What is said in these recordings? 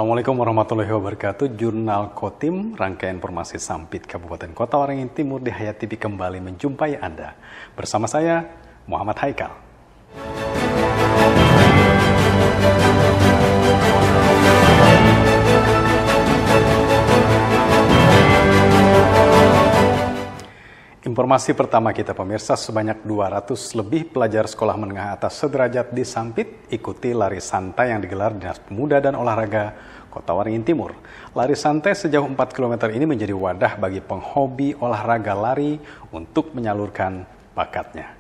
Assalamualaikum warahmatullahi wabarakatuh. Jurnal Kotim, rangkaian informasi Sampit Kabupaten Kota Waringin Timur di Hayat TV kembali menjumpai Anda. Bersama saya, Muhammad Haikal. Informasi pertama kita pemirsa, sebanyak 200 lebih pelajar sekolah menengah atas sederajat di Sampit ikuti lari santai yang digelar Dinas Pemuda dan Olahraga Kota Waringin Timur. Lari santai sejauh 4 km ini menjadi wadah bagi penghobi olahraga lari untuk menyalurkan bakatnya.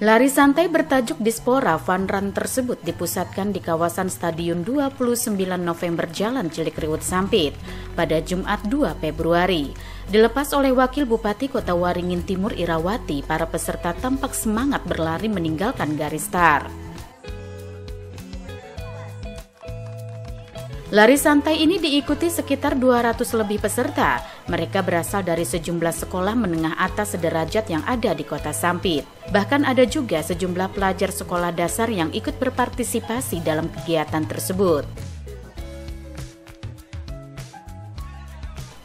Lari santai bertajuk Dispora Fun Run tersebut dipusatkan di kawasan Stadion 29 November Jalan Cilikriwut Sampit pada Jumat 2 Februari. Dilepas oleh Wakil Bupati Kota Waringin Timur Irawati, para peserta tampak semangat berlari meninggalkan garis start. Lari santai ini diikuti sekitar 200 lebih peserta. Mereka berasal dari sejumlah sekolah menengah atas sederajat yang ada di Kota Sampit. Bahkan ada juga sejumlah pelajar sekolah dasar yang ikut berpartisipasi dalam kegiatan tersebut.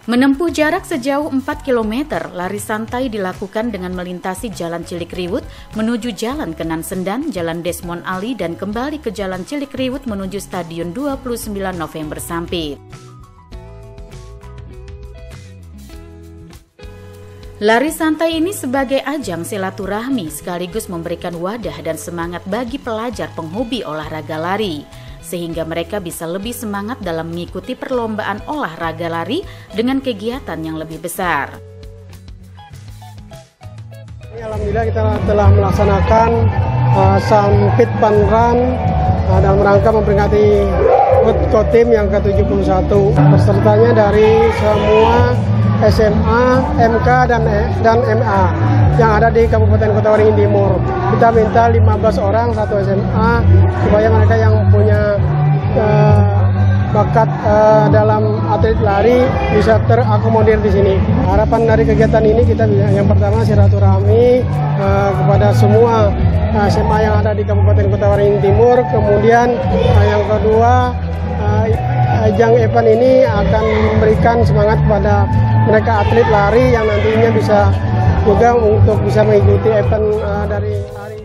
Menempuh jarak sejauh 4 km, lari santai dilakukan dengan melintasi Jalan Cilikriwut menuju Jalan Kenan Sendan, Jalan Desmond Ali, dan kembali ke Jalan Cilikriwut menuju Stadion 29 November Sampit. Lari santai ini sebagai ajang silaturahmi sekaligus memberikan wadah dan semangat bagi pelajar penghobi olahraga lari, sehingga mereka bisa lebih semangat dalam mengikuti perlombaan olahraga lari dengan kegiatan yang lebih besar. Alhamdulillah kita telah melaksanakan Sampit Fun Run dalam rangka memperingati HUT Kotim yang ke-71. Pesertanya dari semua SMA, MK, dan MA yang ada di Kabupaten Kota Waringin Timur. Kita minta 15 orang satu SMA supaya mereka yang punya bakat dalam atlet lari bisa terakomodir di sini. Harapan dari kegiatan ini kita yang pertama silaturahmi kepada semua SMA yang ada di Kabupaten Kota Waringin Timur. Kemudian yang kedua, ajang event ini akan memberikan semangat kepada mereka atlet lari yang nantinya bisa juga untuk bisa mengikuti event dari lari.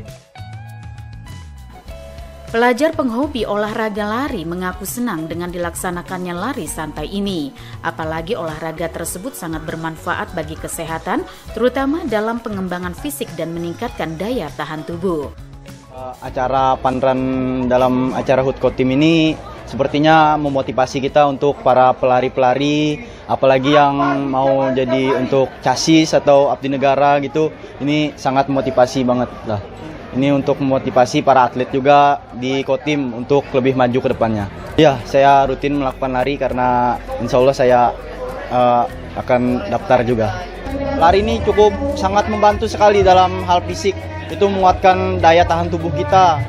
Pelajar penghobi olahraga lari mengaku senang dengan dilaksanakannya lari santai ini. Apalagi olahraga tersebut sangat bermanfaat bagi kesehatan, terutama dalam pengembangan fisik dan meningkatkan daya tahan tubuh. Acara Fun Run dalam acara HUT Kotim ini sepertinya memotivasi kita untuk para pelari-pelari, apalagi yang mau jadi untuk casis atau abdi negara gitu. Ini sangat memotivasi banget lah. Ini untuk memotivasi para atlet juga di Kotim untuk lebih maju ke depannya. Ya, saya rutin melakukan lari karena insya Allah saya akan daftar juga. Lari ini cukup sangat membantu sekali dalam hal fisik. Itu menguatkan daya tahan tubuh kita.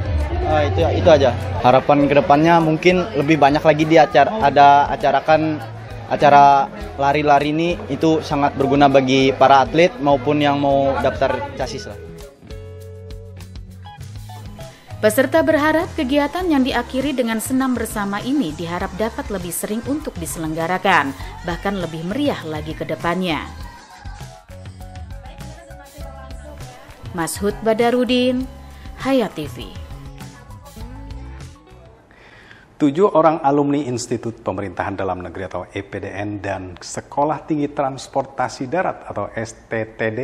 Itu aja. Harapan kedepannya mungkin lebih banyak lagi acarakan acara lari-lari ini, itu sangat berguna bagi para atlet maupun yang mau daftar casis lah. Peserta berharap kegiatan yang diakhiri dengan senam bersama ini diharap dapat lebih sering untuk diselenggarakan, bahkan lebih meriah lagi ke depannya. Mashud Badarudin, Hayat TV. 7 orang alumni Institut Pemerintahan Dalam Negeri atau EPDN dan Sekolah Tinggi Transportasi Darat atau STTD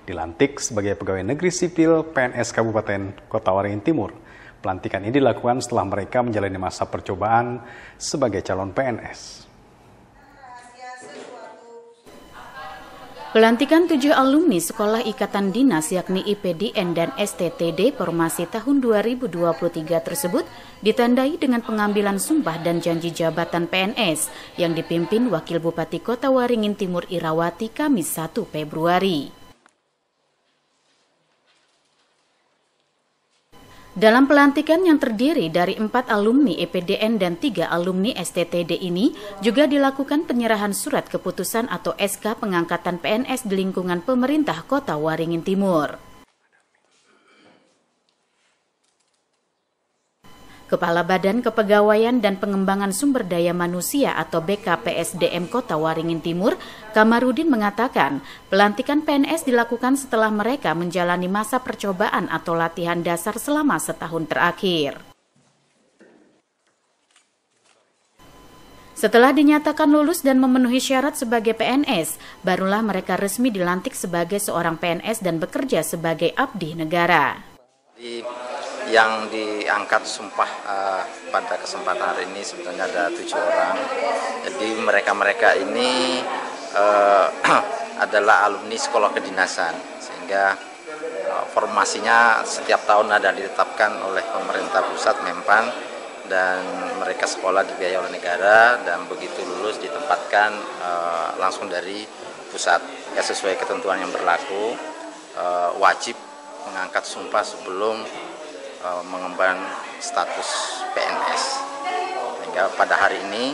dilantik sebagai pegawai negeri sipil PNS Kabupaten Kota Waringin Timur. Pelantikan ini dilakukan setelah mereka menjalani masa percobaan sebagai calon PNS. Pelantikan 7 alumni Sekolah Ikatan Dinas yakni IPDN dan STTD Formasi tahun 2023 tersebut ditandai dengan pengambilan sumpah dan janji jabatan PNS yang dipimpin Wakil Bupati Kota Waringin Timur Irawati Kamis 1 Februari. Dalam pelantikan yang terdiri dari 4 alumni EPDN dan 3 alumni STTD ini juga dilakukan penyerahan surat keputusan atau SK pengangkatan PNS di lingkungan pemerintah Kota Waringin Timur. Kepala Badan Kepegawaian dan Pengembangan Sumber Daya Manusia atau BKPSDM Kota Waringin Timur, Kamarudin mengatakan, pelantikan PNS dilakukan setelah mereka menjalani masa percobaan atau latihan dasar selama setahun terakhir. Setelah dinyatakan lulus dan memenuhi syarat sebagai PNS, barulah mereka resmi dilantik sebagai seorang PNS dan bekerja sebagai abdi negara. Yang diangkat sumpah pada kesempatan hari ini sebenarnya ada 7 orang. Jadi mereka ini adalah alumni sekolah kedinasan, sehingga formasinya setiap tahun ada ditetapkan oleh pemerintah pusat Menpan, dan mereka sekolah dibiayai oleh negara, dan begitu lulus ditempatkan langsung dari pusat. Ya, sesuai ketentuan yang berlaku, wajib mengangkat sumpah sebelum mengemban status PNS. Sehingga pada hari ini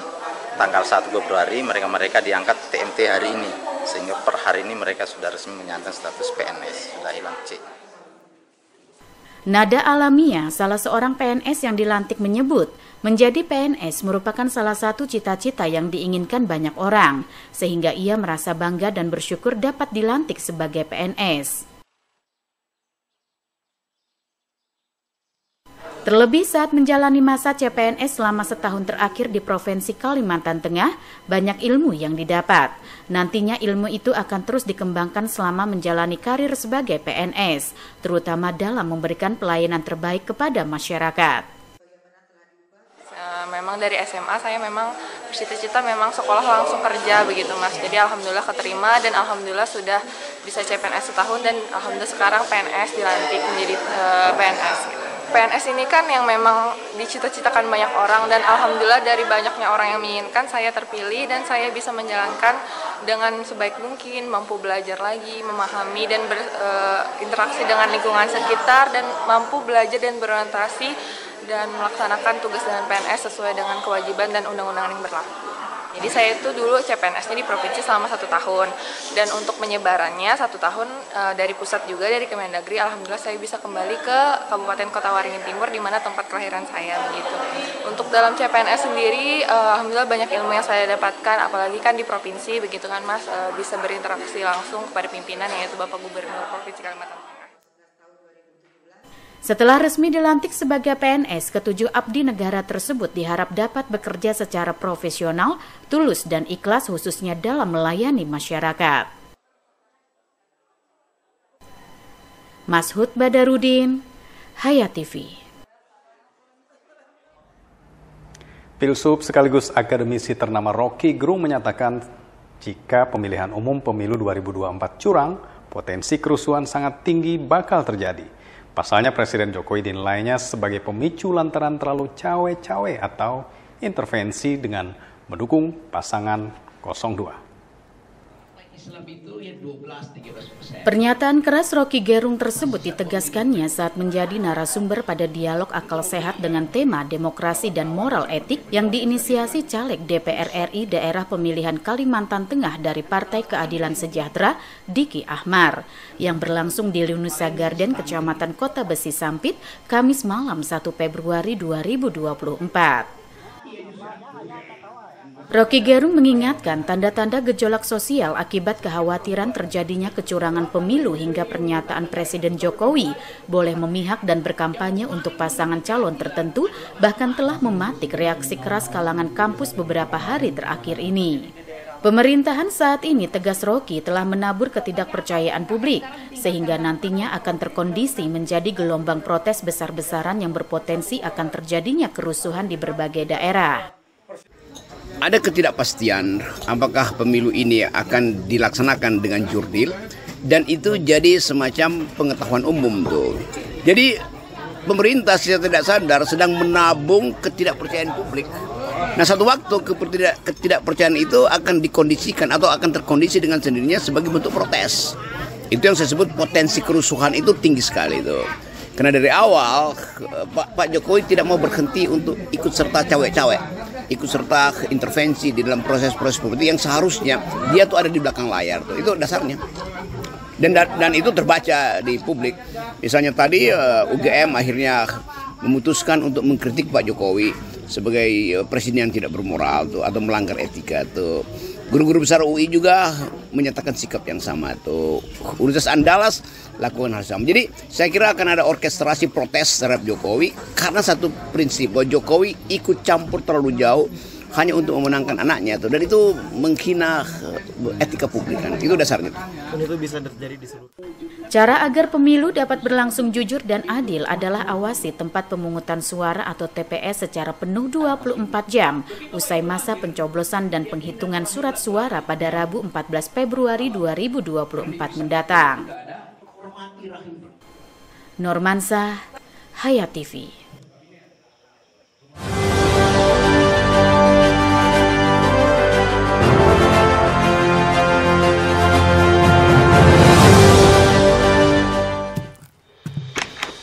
tanggal 1 Februari mereka diangkat TMT hari ini, sehingga per hari ini mereka sudah resmi menyandang status PNS, sudah hilang C. Nada Alamiah, salah seorang PNS yang dilantik, menyebut menjadi PNS merupakan salah satu cita-cita yang diinginkan banyak orang, sehingga ia merasa bangga dan bersyukur dapat dilantik sebagai PNS. Terlebih saat menjalani masa CPNS selama setahun terakhir di Provinsi Kalimantan Tengah, banyak ilmu yang didapat. Nantinya ilmu itu akan terus dikembangkan selama menjalani karir sebagai PNS, terutama dalam memberikan pelayanan terbaik kepada masyarakat. Memang dari SMA saya memang bercita-cita memang sekolah langsung kerja begitu Mas. Jadi alhamdulillah keterima dan alhamdulillah sudah bisa CPNS setahun, dan alhamdulillah sekarang PNS dilantik menjadi PNS gitu. PNS ini kan yang memang dicita-citakan banyak orang, dan alhamdulillah dari banyaknya orang yang menginginkan saya terpilih dan saya bisa menjalankan dengan sebaik mungkin, mampu belajar lagi, memahami dan berinteraksi dengan lingkungan sekitar, dan mampu belajar dan berorientasi dan melaksanakan tugas dengan PNS sesuai dengan kewajiban dan undang-undang yang berlaku. Jadi saya itu dulu CPNS-nya di provinsi selama 1 tahun, dan untuk penyebarannya 1 tahun dari pusat juga, dari Kemendagri. Alhamdulillah saya bisa kembali ke Kabupaten Kota Waringin Timur, di mana tempat kelahiran saya begitu. Untuk dalam CPNS sendiri, alhamdulillah banyak ilmu yang saya dapatkan, apalagi kan di provinsi begitu kan Mas, bisa berinteraksi langsung kepada pimpinan, yaitu Bapak Gubernur Provinsi Kalimantan Tengah. Setelah resmi dilantik sebagai PNS, ke-7 abdi negara tersebut diharap dapat bekerja secara profesional, tulus dan ikhlas khususnya dalam melayani masyarakat. Mashud Badarudin, Hayat TV. Filsuf sekaligus akademisi ternama Rocky Gerung menyatakan jika pemilihan umum pemilu 2024 curang, potensi kerusuhan sangat tinggi bakal terjadi. Pasalnya Presiden Jokowi dinilainya sebagai pemicu lantaran terlalu cawe-cawe atau intervensi dengan mendukung pasangan 02. Pernyataan keras Rocky Gerung tersebut ditegaskannya saat menjadi narasumber pada dialog akal sehat dengan tema demokrasi dan moral etik yang diinisiasi caleg DPR RI daerah pemilihan Kalimantan Tengah dari Partai Keadilan Sejahtera, Diki Ahmar, yang berlangsung di Nusa Garden, Kecamatan Kota Besi Sampit, Kamis malam 1 Februari 2024. Rocky Gerung mengingatkan tanda-tanda gejolak sosial akibat kekhawatiran terjadinya kecurangan pemilu hingga pernyataan Presiden Jokowi boleh memihak dan berkampanye untuk pasangan calon tertentu, bahkan telah mematik reaksi keras kalangan kampus beberapa hari terakhir ini. Pemerintahan saat ini, tegas Rocky, telah menabur ketidakpercayaan publik, sehingga nantinya akan terkondisi menjadi gelombang protes besar-besaran yang berpotensi akan terjadinya kerusuhan di berbagai daerah. Ada ketidakpastian apakah pemilu ini akan dilaksanakan dengan jurdil, dan itu jadi semacam pengetahuan umum tuh. Jadi pemerintah secara tidak sadar sedang menabung ketidakpercayaan publik. Nah, satu waktu ketidakpercayaan itu akan dikondisikan atau akan terkondisi dengan sendirinya sebagai bentuk protes. Itu yang saya sebut potensi kerusuhan itu tinggi sekali itu. Karena dari awal Pak Jokowi tidak mau berhenti untuk ikut serta cawe-cawe, ikut serta intervensi di dalam proses-proses politik yang seharusnya dia tuh ada di belakang layar tuh. Itu dasarnya. Dan itu terbaca di publik. Misalnya tadi UGM akhirnya memutuskan untuk mengkritik Pak Jokowi sebagai presiden yang tidak bermoral tuh, atau melanggar etika tuh. Guru-guru besar UI juga menyatakan sikap yang sama tuh. Universitas Andalas lakukan hal sama. Jadi saya kira akan ada orkestrasi protes terhadap Jokowi karena satu prinsip bahwa Jokowi ikut campur terlalu jauh hanya untuk memenangkan anaknya tuh, dan itu menghina etika publik kan. Itu dasarnya. Dan itu bisa terjadi di seluruh. Cara agar pemilu dapat berlangsung jujur dan adil adalah awasi tempat pemungutan suara atau TPS secara penuh 24 jam usai masa pencoblosan dan penghitungan surat suara pada Rabu 14 Februari 2024 mendatang. Normansa, Hayat TV.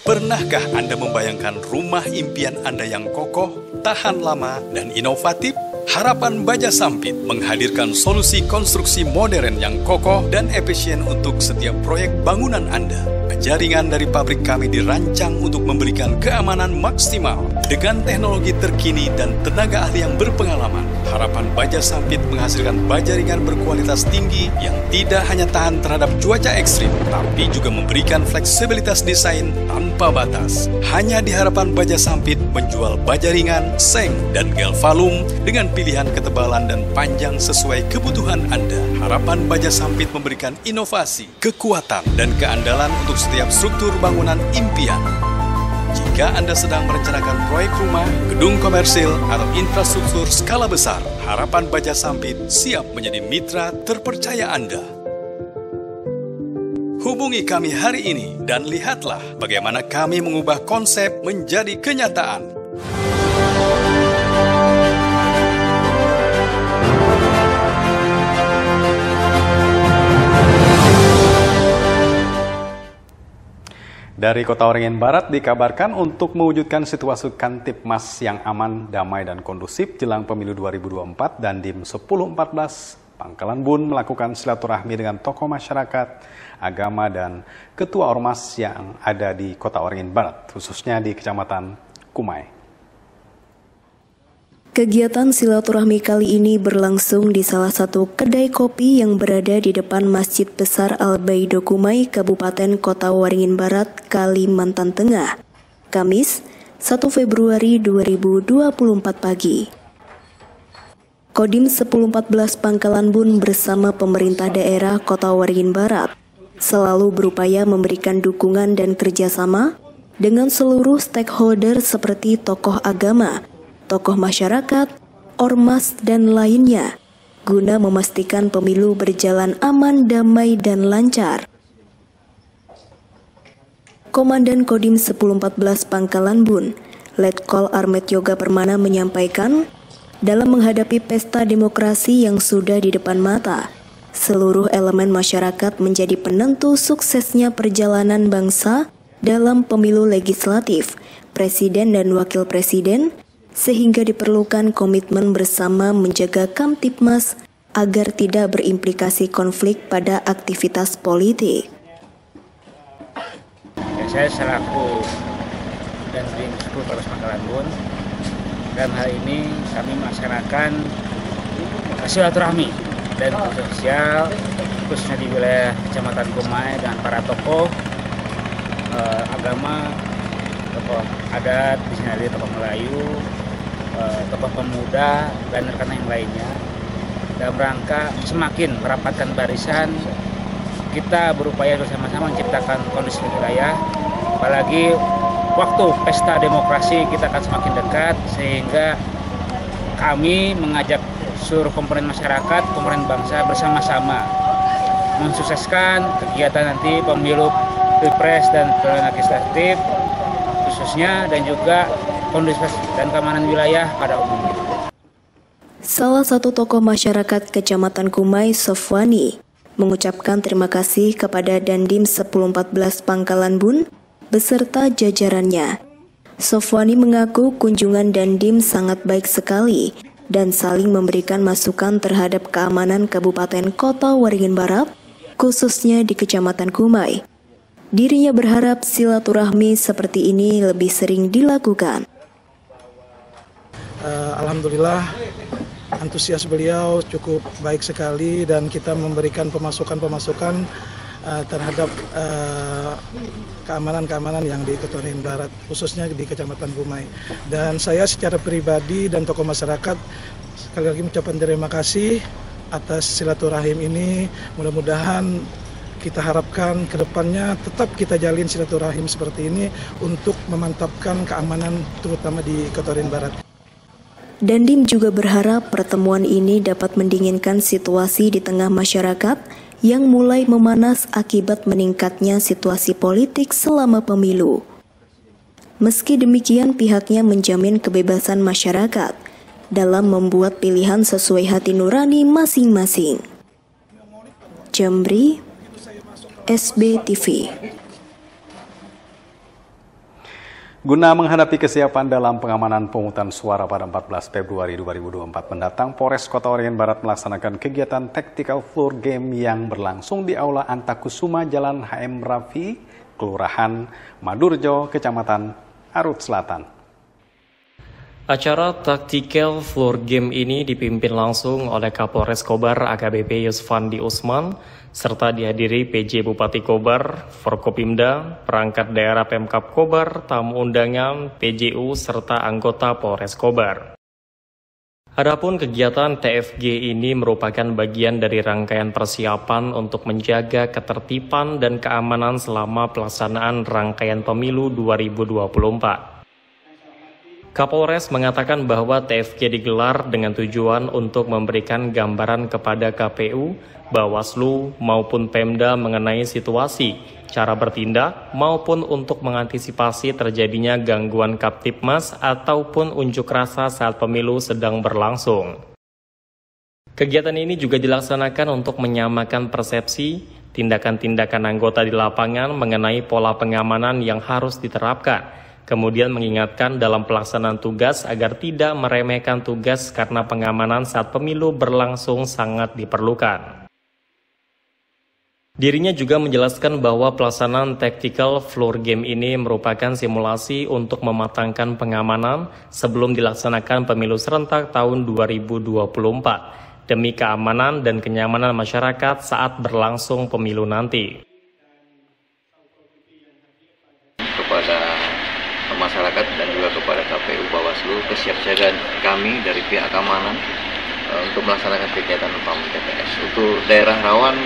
Pernahkah Anda membayangkan rumah impian Anda yang kokoh, tahan lama, dan inovatif? Harapan Baja Sampit menghadirkan solusi konstruksi modern yang kokoh dan efisien untuk setiap proyek bangunan Anda. Jaringan dari pabrik kami dirancang untuk memberikan keamanan maksimal dengan teknologi terkini dan tenaga ahli yang berpengalaman. Harapan Baja Sampit menghasilkan baja ringan berkualitas tinggi yang tidak hanya tahan terhadap cuaca ekstrim, tapi juga memberikan fleksibilitas desain tanpa batas. Hanya di Harapan Baja Sampit menjual baja ringan, seng, dan galvalum dengan pilihan ketebalan dan panjang sesuai kebutuhan Anda. Harapan Baja Sampit memberikan inovasi, kekuatan, dan keandalan untuk setiap struktur bangunan impian. Jika Anda sedang merencanakan proyek rumah, gedung komersil, atau infrastruktur skala besar, Harapan Baja Sampit siap menjadi mitra terpercaya Anda. Hubungi kami hari ini dan lihatlah bagaimana kami mengubah konsep menjadi kenyataan. Dari Kota Waringin Barat dikabarkan untuk mewujudkan situasi Kamtipmas yang aman, damai, dan kondusif jelang pemilu 2024, Dandim 1014 Pangkalan Bun melakukan silaturahmi dengan tokoh masyarakat, agama, dan ketua ormas yang ada di Kota Waringin Barat, khususnya di Kecamatan Kumai. Kegiatan silaturahmi kali ini berlangsung di salah satu kedai kopi yang berada di depan Masjid Besar Al-Baido Kumai, Kabupaten Kota Waringin Barat, Kalimantan Tengah, Kamis 1 Februari 2024 pagi. Kodim 1014 Pangkalan Bun bersama pemerintah daerah Kota Waringin Barat selalu berupaya memberikan dukungan dan kerjasama dengan seluruh stakeholder seperti tokoh agama, tokoh masyarakat, ormas, dan lainnya, guna memastikan pemilu berjalan aman, damai, dan lancar. Komandan Kodim 1014 Pangkalan Bun, Letkol Armet Yoga Permana menyampaikan, dalam menghadapi pesta demokrasi yang sudah di depan mata, seluruh elemen masyarakat menjadi penentu suksesnya perjalanan bangsa dalam pemilu legislatif, presiden dan wakil presiden, sehingga diperlukan komitmen bersama menjaga Kamtipmas agar tidak berimplikasi konflik pada aktivitas politik. Saya selaku Dandim 1014 Pangkalan Bun, dalam hal ini kami melaksanakan silaturahmi dan sosial khususnya di wilayah Kecamatan Kumai dengan para tokoh agama, tokoh adat, di sini ada tokoh Melayu, tokoh pemuda, dan rekan yang lainnya, dalam rangka semakin merapatkan barisan. Kita berupaya bersama-sama menciptakan kondisi wilayah, apalagi waktu pesta demokrasi kita akan semakin dekat, sehingga kami mengajak seluruh komponen masyarakat, komponen bangsa bersama-sama mensukseskan kegiatan nanti pemilu Pilpres dan pemilihan legislatif khususnya, dan juga kondusif dan keamanan wilayah pada umumnya. Salah satu tokoh masyarakat Kecamatan Kumai, Sofwani, mengucapkan terima kasih kepada Dandim 1014 Pangkalan Bun beserta jajarannya. Sofwani mengaku kunjungan Dandim sangat baik sekali dan saling memberikan masukan terhadap keamanan Kabupaten Kota Waringin Barat, khususnya di Kecamatan Kumai. Dirinya berharap silaturahmi seperti ini lebih sering dilakukan. Alhamdulillah antusias beliau cukup baik sekali dan kita memberikan pemasukan terhadap keamanan yang di Kota Waringin Barat, khususnya di Kecamatan Gumai. Dan saya secara pribadi dan tokoh masyarakat sekali lagi mengucapkan terima kasih atas silaturahim ini. Mudah-mudahan kita harapkan ke depannya tetap kita jalin silaturahim seperti ini untuk memantapkan keamanan terutama di Kota Waringin Barat. Dandim juga berharap pertemuan ini dapat mendinginkan situasi di tengah masyarakat yang mulai memanas akibat meningkatnya situasi politik selama pemilu. Meski demikian, pihaknya menjamin kebebasan masyarakat dalam membuat pilihan sesuai hati nurani masing-masing. Jamri, SBTV. Guna menghadapi kesiapan dalam pengamanan pemungutan suara pada 14 Februari 2024 mendatang, Polres Kota Waringin Barat melaksanakan kegiatan Tactical Floor Game yang berlangsung di Aula Antakusuma, Jalan HM Rafi, Kelurahan Madurjo, Kecamatan Arut Selatan. Acara Tactical Floor Game ini dipimpin langsung oleh Kapolres Kobar AKBP Yusfandi Usman, serta dihadiri PJ Bupati Kobar, Forkopimda, perangkat daerah Pemkab Kobar, tamu undangan, PJU, serta anggota Polres Kobar. Adapun kegiatan TFG ini merupakan bagian dari rangkaian persiapan untuk menjaga ketertiban dan keamanan selama pelaksanaan rangkaian pemilu 2024. Kapolres mengatakan bahwa TFG digelar dengan tujuan untuk memberikan gambaran kepada KPU, Bawaslu, maupun Pemda mengenai situasi, cara bertindak, maupun untuk mengantisipasi terjadinya gangguan Kaptipmas ataupun unjuk rasa saat pemilu sedang berlangsung. Kegiatan ini juga dilaksanakan untuk menyamakan persepsi, tindakan-tindakan anggota di lapangan mengenai pola pengamanan yang harus diterapkan, kemudian mengingatkan dalam pelaksanaan tugas agar tidak meremehkan tugas karena pengamanan saat pemilu berlangsung sangat diperlukan. Dirinya juga menjelaskan bahwa pelaksanaan Tactical Floor Game ini merupakan simulasi untuk mematangkan pengamanan sebelum dilaksanakan pemilu serentak tahun 2024 demi keamanan dan kenyamanan masyarakat saat berlangsung pemilu nanti. Kepada masyarakat dan juga kepada KPU Bawaslu, kesiapsiagaan kami dari pihak keamanan untuk melaksanakan kegiatan PAM TPS. Untuk daerah rawan,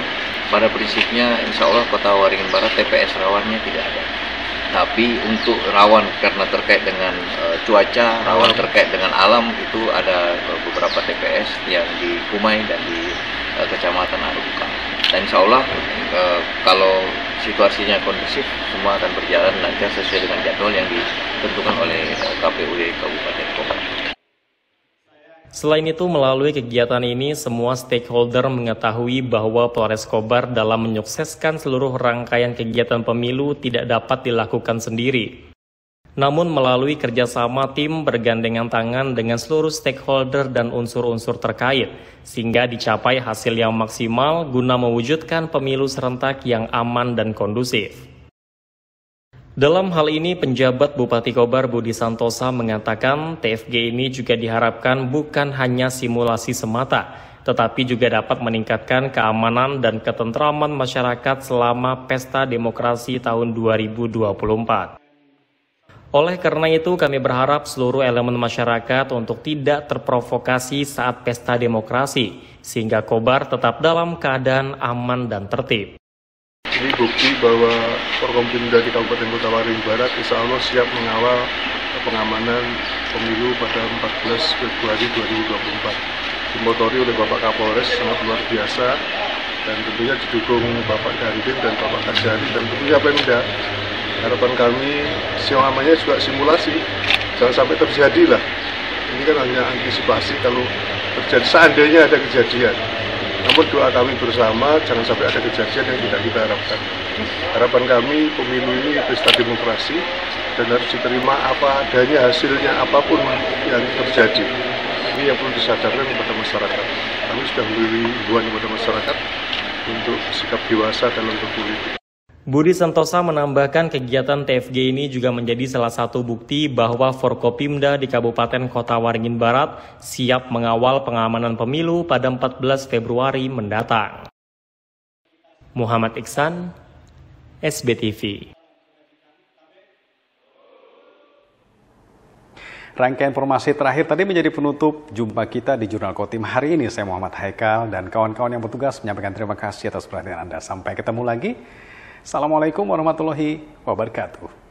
pada prinsipnya insya Allah Kota Waringin Barat TPS rawannya tidak ada. Tapi untuk rawan karena terkait dengan cuaca, rawan terkait dengan alam, itu ada beberapa TPS yang di Gumai dan di Kecamatan Arubukan. Dan insya Allah kalau situasinya kondusif, semua akan berjalan lancar sesuai dengan jadwal yang ditentukan oleh KPUD Kabupaten Kobar. Selain itu, melalui kegiatan ini, semua stakeholder mengetahui bahwa Polres Kobar dalam menyukseskan seluruh rangkaian kegiatan pemilu tidak dapat dilakukan sendiri. Namun melalui kerjasama tim bergandengan tangan dengan seluruh stakeholder dan unsur-unsur terkait, sehingga dicapai hasil yang maksimal guna mewujudkan pemilu serentak yang aman dan kondusif. Dalam hal ini, penjabat Bupati Kobar Budi Santosa mengatakan TFG ini juga diharapkan bukan hanya simulasi semata, tetapi juga dapat meningkatkan keamanan dan ketentraman masyarakat selama Pesta Demokrasi tahun 2024. Oleh karena itu, kami berharap seluruh elemen masyarakat untuk tidak terprovokasi saat Pesta Demokrasi, sehingga Kobar tetap dalam keadaan aman dan tertib. Ini bukti bahwa Forkompimda di Kabupaten Kota Waringin Barat insya Allah siap mengawal pengamanan pemilu pada 14 Februari 2024. Dimotori oleh Bapak Kapolres sangat luar biasa dan tentunya didukung Bapak Dandim dan Bapak Kasari dan tentunya Pemda. Harapan kami semuanya juga simulasi, jangan sampai terjadi lah. Ini kan hanya antisipasi kalau terjadi seandainya ada kejadian. Namun doa kami bersama jangan sampai ada kejadian yang tidak kita harapkan. Harapan kami pemilu ini pesta demokrasi dan harus diterima apa adanya, hasilnya apapun yang terjadi. Ini yang perlu disadarkan kepada masyarakat. Kami sudah memberi himbauan kepada masyarakat untuk sikap dewasa dalam berpolitik. Budi Santosa menambahkan kegiatan TFG ini juga menjadi salah satu bukti bahwa Forkopimda di Kabupaten Kota Waringin Barat siap mengawal pengamanan pemilu pada 14 Februari mendatang. Muhammad Iksan, SBTV. Rangkaian informasi terakhir tadi menjadi penutup jumpa kita di Jurnal Kotim hari ini. Saya Muhammad Haikal dan kawan-kawan yang bertugas menyampaikan terima kasih atas perhatian Anda. Sampai ketemu lagi. Assalamualaikum warahmatullahi wabarakatuh.